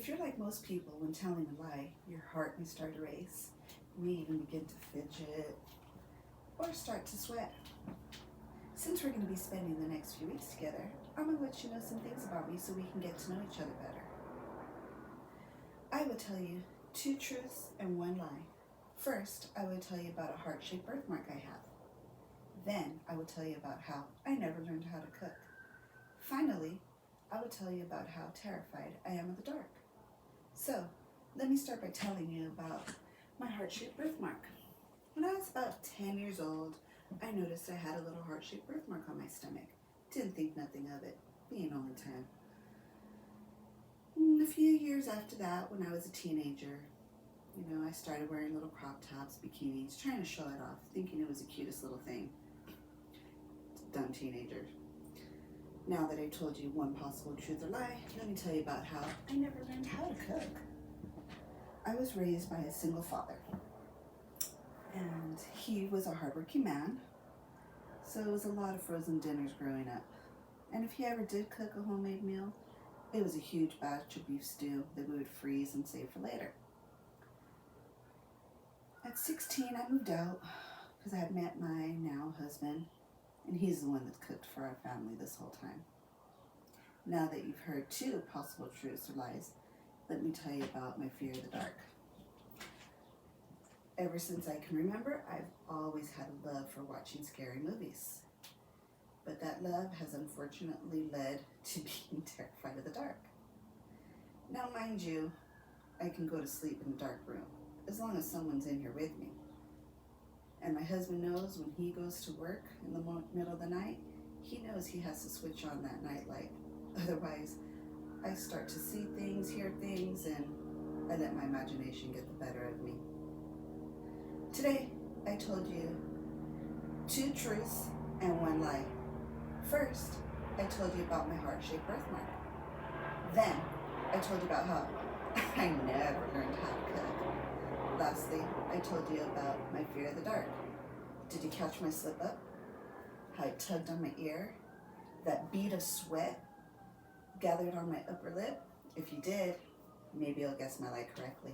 If you're like most people, when telling a lie, your heart may start to race, you may even begin to fidget or start to sweat. Since we're going to be spending the next few weeks together, I'm going to let you know some things about me so we can get to know each other better. I will tell you 2 truths and 1 lie. First, I will tell you about a heart-shaped birthmark I have. Then, I will tell you about how I never learned how to cook. Finally, I will tell you about how terrified I am of the dark. So, let me start by telling you about my heart-shaped birthmark. When I was about 10 years old, I noticed I had a little heart-shaped birthmark on my stomach. Didn't think nothing of it, being only 10. A few years after that, when I was a teenager, I started wearing little crop tops, bikinis, trying to show it off, thinking it was the cutest little thing. Dumb teenager. Now that I've told you 1 possible truth or lie, let me tell you about how I never learned how to cook. I was raised by a single father, and he was a hardworking man, so it was a lot of frozen dinners growing up. And if he ever did cook a homemade meal, it was a huge batch of beef stew that we would freeze and save for later. At 16, I moved out because I had met my now husband, and he's the one that cooked for our family this whole time. Now that you've heard 2 possible truths or lies, let me tell you about my fear of the dark. Ever since I can remember, I've always had a love for watching scary movies. But that love has unfortunately led to being terrified of the dark. Now, mind you, I can go to sleep in a dark room, as long as someone's in here with me. And my husband knows when he goes to work in the middle of the night, he knows he has to switch on that night light. Otherwise, I start to see things, hear things, and I let my imagination get the better of me. Today, I told you 2 truths and 1 lie. First, I told you about my heart-shaped birthmark. Then, I told you about how I never learned how to cook. Lastly, I told you about my fear of the dark. Did you catch my slip up? How I tugged on my ear? That bead of sweat gathered on my upper lip? If you did, maybe you'll guess my lie correctly.